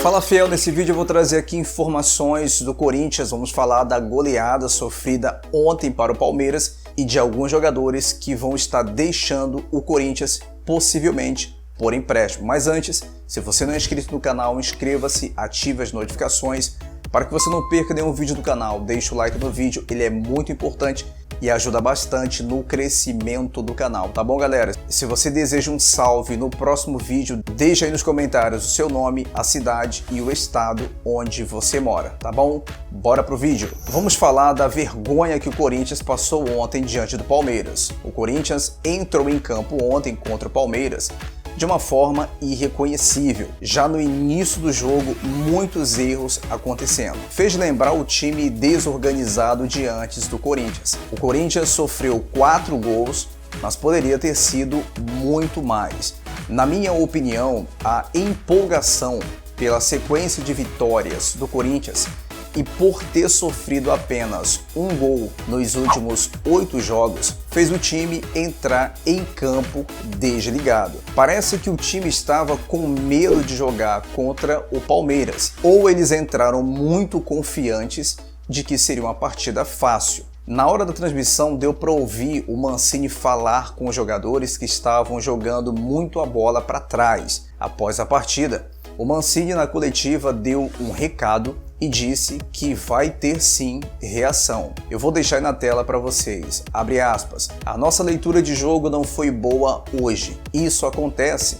Fala fiel, nesse vídeo eu vou trazer aqui informações do Corinthians, vamos falar da goleada sofrida ontem para o Palmeiras e de alguns jogadores que vão estar deixando o Corinthians possivelmente por empréstimo. Mas antes, se você não é inscrito no canal, inscreva-se, ative as notificações para que você não perca nenhum vídeo do canal. Deixa o like no vídeo, ele é muito importante e ajuda bastante no crescimento do canal, tá bom, galera? Se você deseja um salve no próximo vídeo, deixa aí nos comentários o seu nome, a cidade e o estado onde você mora, tá bom? Bora pro vídeo. Vamos falar da vergonha que o Corinthians passou ontem diante do Palmeiras. O Corinthians entrou em campo ontem contra o Palmeiras de uma forma irreconhecível. Já no início do jogo, muitos erros acontecendo. Fez lembrar o time desorganizado de antes do Corinthians. O Corinthians sofreu 4 gols, mas poderia ter sido muito mais. Na minha opinião, a empolgação pela sequência de vitórias do Corinthians e por ter sofrido apenas um gol nos últimos 8 jogos, fez o time entrar em campo desligado. Parece que o time estava com medo de jogar contra o Palmeiras, ou eles entraram muito confiantes de que seria uma partida fácil. Na hora da transmissão deu para ouvir o Mancini falar com os jogadores que estavam jogando muito a bola para trás. Após a partida, o Mancini na coletiva deu um recado e disse que vai ter sim reação. Eu vou deixar aí na tela para vocês. Abre aspas. A nossa leitura de jogo não foi boa hoje. Isso acontece,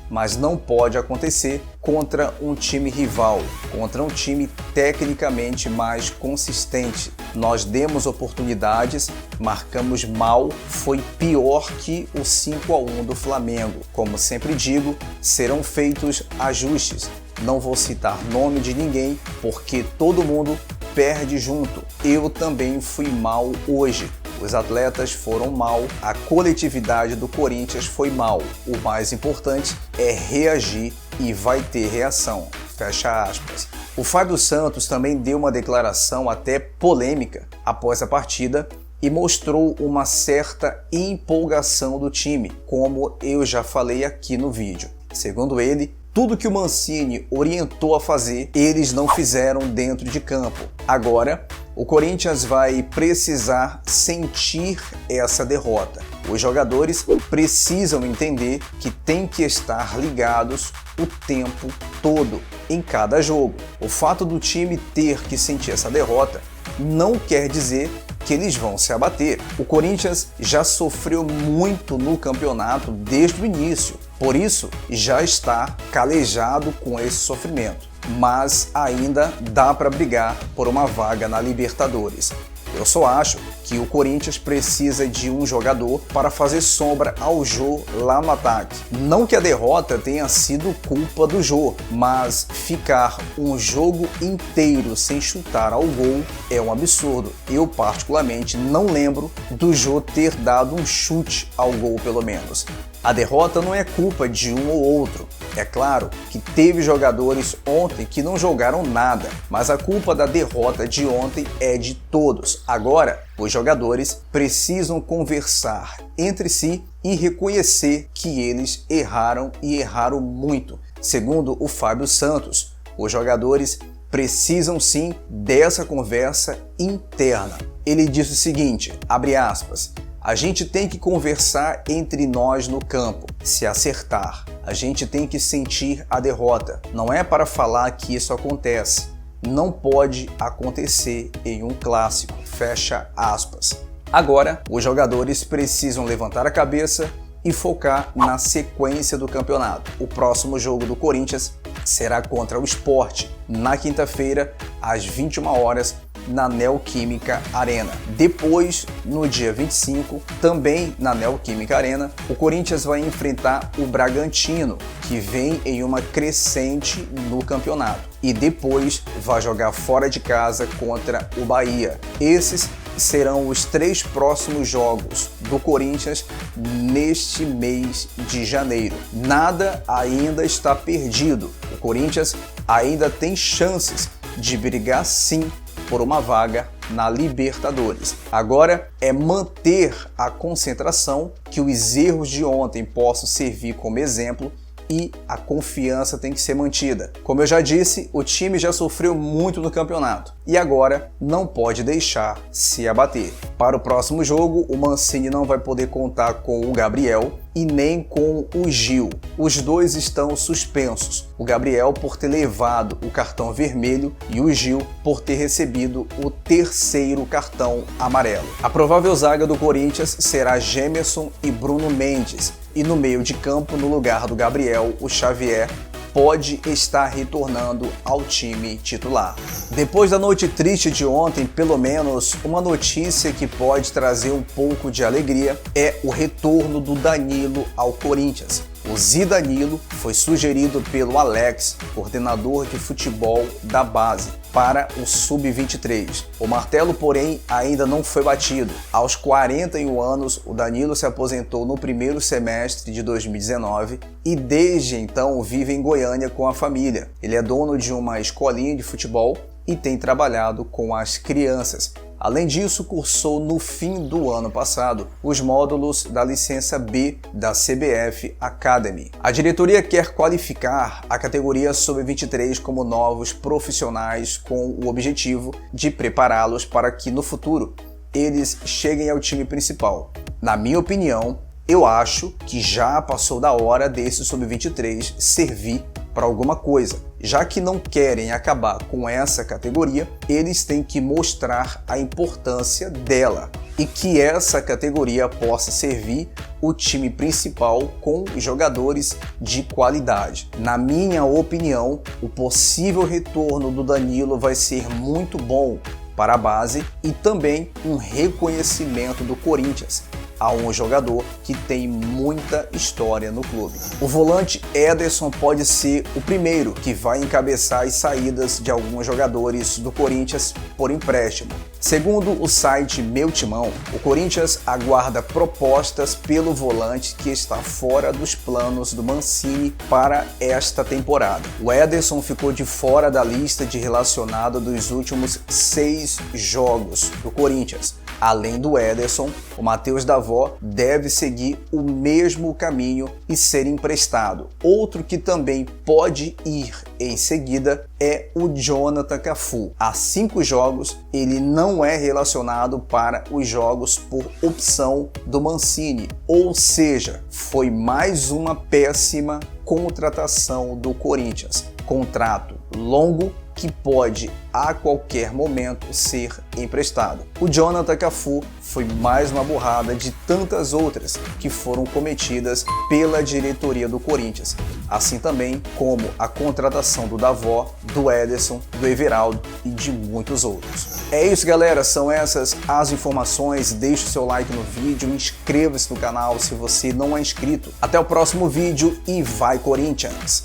mas não pode acontecer contra um time rival, contra um time tecnicamente mais consistente. Nós demos oportunidades, marcamos mal, foi pior que o 5-1 do Flamengo. Como sempre digo, serão feitos ajustes. Não vou citar nome de ninguém, porque todo mundo perde junto. Eu também fui mal hoje. Os atletas foram mal, a coletividade do Corinthians foi mal. O mais importante é reagir e vai ter reação. Fecha aspas. O Fábio Santos também deu uma declaração até polêmica após a partida e mostrou uma certa empolgação do time, como eu já falei aqui no vídeo. Segundo ele, tudo que o Mancini orientou a fazer, eles não fizeram dentro de campo. Agora, o Corinthians vai precisar sentir essa derrota. Os jogadores precisam entender que tem que estar ligados o tempo todo, em cada jogo. O fato do time ter que sentir essa derrota não quer dizer que eles vão se abater. O Corinthians já sofreu muito no campeonato desde o início, por isso já está calejado com esse sofrimento, mas ainda dá para brigar por uma vaga na Libertadores. Eu só acho que o Corinthians precisa de um jogador para fazer sombra ao Jô lá no ataque. Não que a derrota tenha sido culpa do Jô, mas ficar um jogo inteiro sem chutar ao gol é um absurdo. Eu particularmente não lembro do Jô ter dado um chute ao gol pelo menos. A derrota não é culpa de um ou outro. É claro que teve jogadores ontem que não jogaram nada, mas a culpa da derrota de ontem é de todos. Agora, os jogadores precisam conversar entre si e reconhecer que eles erraram e erraram muito. Segundo o Fábio Santos, os jogadores precisam sim dessa conversa interna. Ele disse o seguinte, abre aspas, a gente tem que conversar entre nós no campo, se acertar. A gente tem que sentir a derrota. Não é para falar que isso acontece. Não pode acontecer em um clássico. Fecha aspas. Agora, os jogadores precisam levantar a cabeça e focar na sequência do campeonato. O próximo jogo do Corinthians será contra o Sport, na quinta-feira, às 21 horas, na Neoquímica Arena. Depois, no dia 25, também na Neoquímica Arena, o Corinthians vai enfrentar o Bragantino, que vem em uma crescente no campeonato. E depois vai jogar fora de casa contra o Bahia. Esses serão os 3 próximos jogos do Corinthians neste mês de janeiro. Nada ainda está perdido. O Corinthians ainda tem chances de brigar sim por uma vaga na Libertadores. Agora é manter a concentração, que os erros de ontem possam servir como exemplo e a confiança tem que ser mantida. Como eu já disse, o time já sofreu muito no campeonato e agora não pode deixar se abater. Para o próximo jogo, o Mancini não vai poder contar com o Gabriel e nem com o Gil. Os dois estão suspensos. O Gabriel por ter levado o cartão vermelho e o Gil por ter recebido o terceiro cartão amarelo. A provável zaga do Corinthians será Gemerson e Bruno Mendes. E no meio de campo, no lugar do Gabriel, o Xavier pode estar retornando ao time titular. Depois da noite triste de ontem, pelo menos uma notícia que pode trazer um pouco de alegria é o retorno do Danilo ao Corinthians. O Zidanilo foi sugerido pelo Alex, coordenador de futebol da base, para o Sub-23. O martelo, porém, ainda não foi batido. Aos 41 anos, o Danilo se aposentou no primeiro semestre de 2019 e desde então vive em Goiânia com a família. Ele é dono de uma escolinha de futebol e tem trabalhado com as crianças. Além disso, cursou no fim do ano passado os módulos da licença B da CBF Academy. A diretoria quer qualificar a categoria Sub-23 como novos profissionais com o objetivo de prepará-los para que no futuro eles cheguem ao time principal. Na minha opinião, eu acho que já passou da hora desse Sub-23 servir para alguma coisa. Já que não querem acabar com essa categoria, eles têm que mostrar a importância dela e que essa categoria possa servir o time principal com jogadores de qualidade. Na minha opinião, o possível retorno do Danilo vai ser muito bom para a base e também um reconhecimento do Corinthians a um jogador que tem muita história no clube. O volante Ederson pode ser o primeiro que vai encabeçar as saídas de alguns jogadores do Corinthians por empréstimo. Segundo o site Meu Timão, o Corinthians aguarda propostas pelo volante que está fora dos planos do Mancini para esta temporada. O Ederson ficou de fora da lista de relacionado dos últimos 6 jogos do Corinthians. Além do Ederson, o Matheus Davó deve seguir o mesmo caminho e ser emprestado. Outro que também pode ir em seguida é o Jonathan Cafu. Há 5 jogos, ele não é relacionado para os jogos por opção do Mancini, ou seja, foi mais uma péssima contratação do Corinthians. Contrato longo que pode a qualquer momento ser emprestado. O Jonathan Cafu foi mais uma burrada de tantas outras que foram cometidas pela diretoria do Corinthians, assim também como a contratação do Davó, do Ederson, do Everaldo e de muitos outros. É isso, galera, são essas as informações. Deixe o seu like no vídeo, inscreva-se no canal se você não é inscrito. Até o próximo vídeo e vai Corinthians!